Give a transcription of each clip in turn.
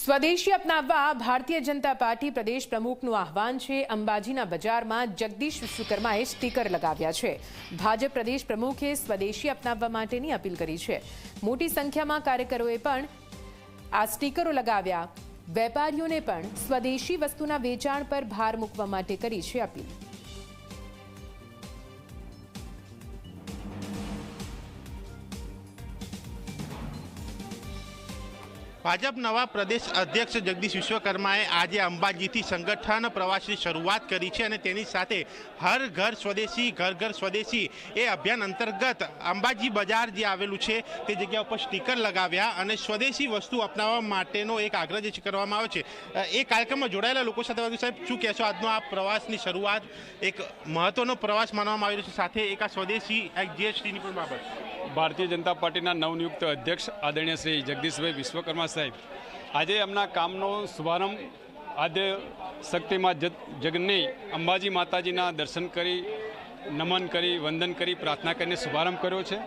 સ્વદેશી અપનાવવા ભારતીય જનતા પાર્ટી પ્રદેશ પ્રમુખનું આહવાન છે। અંબાજીના બજારમાં જગદીશ વિશ્વકર્માએ સ્ટીકર લગાવ્યા છે। ભાજપ પ્રદેશ પ્રમુખે સ્વદેશી અપનાવવા માટેની અપીલ કરી છે। મોટી સંખ્યામાં કાર્યકરોએ પણ આ સ્ટીકરો લગાવ્યા। વેપારીઓને પણ સ્વદેશી વસ્તુના વેચાણ પર ભાર મૂકવા માટે કરી છે અપીલ। ભાજપ નવા પ્રદેશ અધ્યક્ષ જગદીશ વિશ્વકર્માએ આજે અંબાજીથી સંગઠન પ્રવાસની શરૂઆત કરી છે અને તેની સાથે હર ઘર સ્વદેશી ઘર ઘર સ્વદેશી એ અભિયાન અંતર્ગત અંબાજી બજાર જે આવેલું છે તે જગ્યા ઉપર સ્ટીકર લગાવ્યા અને સ્વદેશી વસ્તુ અપનાવવા માટેનો એક આગ્રહ જે કરવામાં આવ્યો છે। એ કાર્યક્રમમાં જોડાયેલા લોકો સાથે વાત સાહેબ શું કહેશો? આજનો આ પ્રવાસની શરૂઆત એક મહત્વનો પ્રવાસ માનવામાં આવી રહ્યો છે, સાથે એક આ સ્વદેશી જીએસટીની પણ બાબત। ભારતીય જનતા પાર્ટીના નવનિયુક્ત અધ્યક્ષ આદરણીય શ્રી જગદીશભાઈ વિશ્વકર્મા સાહેબ આજે એમના કામનો શુભારંભ આદ્ય શક્તિમાં જગની અંબાજી માતાજીના દર્શન કરી, નમન કરી, વંદન કરી, પ્રાર્થના કરીને શુભારંભ કર્યો છે।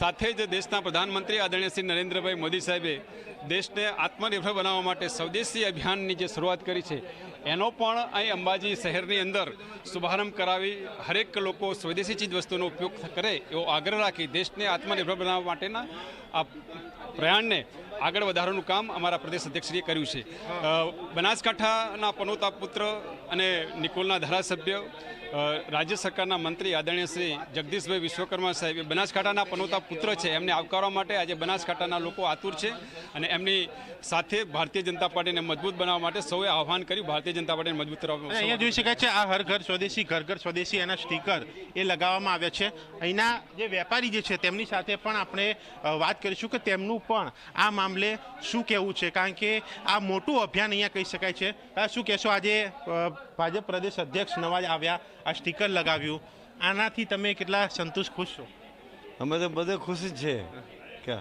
સાથે જ દેશના પ્રધાનમંત્રી આદરણીય શ્રી નરેન્દ્રભાઈ મોદી સાહેબે દેશને આત્મનિર્ભર બનાવવા માટે સ્વદેશી અભિયાનની જે શરૂઆત કરી છે એનો પણ અહીં અંબાજી શહેરની અંદર શુભારંભ કરાવી હરેક લોકો સ્વદેશી ચીજ વસ્તુનો ઉપયોગ કરે એવો આગ્રહ રાખી દેશને આત્મનિર્ભર બનાવવા માટેના આ પ્રયાણને આગળ વધારવાનું કામ અમારા પ્રદેશ અધ્યક્ષશ્રીએ કર્યું છે। બનાસકાંઠાના પનોતા પુત્ર અને નિકોલના ધારાસભ્ય રાજ્ય સરકારના મંત્રી આદરણીય શ્રી જગદીશભાઈ વિશ્વકર્મા સાહેબ બનાસકાંઠાના પનોતા પુત્ર છે, એમને આવકારવા માટે આજે બનાસકાંઠાના લોકો આતુર છે અને એમની સાથે ભારતીય જનતા પાર્ટીને મજબૂત બનાવવા માટે સૌએ આહવાન કર્યું ભારતીય જનતા પાર્ટીને મજબૂત કરવા। અહીંયા જોઈ શકાય છે આ હર ઘર સ્વદેશી ઘર ઘર સ્વદેશી એના સ્ટીકર એ લગાવવામાં આવ્યા છે। અહીંના જે વેપારી જે છે તેમની સાથે પણ આપણે વાત કરીશું કે તેમનું પણ આ મામલે શું કહેવું છે, કારણ કે આ મોટું અભિયાન અહીંયા કહી શકાય છે। શું કહેશો? આજે ભાજપ પ્રદેશ અધ્યક્ષ નવા આવ્યા, આ સ્ટીકર લગાવ્યું, આનાથી તમે કેટલા સંતુષ્ટ ખુશ છો? અમે તો બધે ખુશ જ છે કે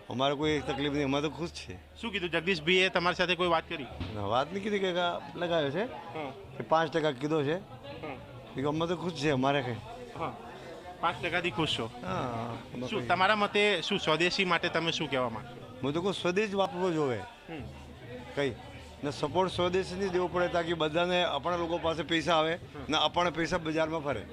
અમારે કોઈ તકલીફ નહીં, અમે તો ખુશ છે। શું કીધું જગદીશભાઈએ તમારી સાથે કોઈ વાત કરી? વાત નહીં કીધી કે લગાવ્યો છે કે 5% કીધો છે કે અમે તો ખુશ છે। અમારે કઈ 5%થી ખુશ છો? શું તમારા મતે શું સ્વદેશી માટે તમે શું કહેવા માંગશો? હું તો કહું સ્વદેશ વાપરવો જોવે કઈ ને સપોર્ટ સ્વદેશી દેવો પડે તાકી બધાને આપણા લોકો પાસે પૈસા આવે ને આપણને પૈસા બજારમાં ફરે।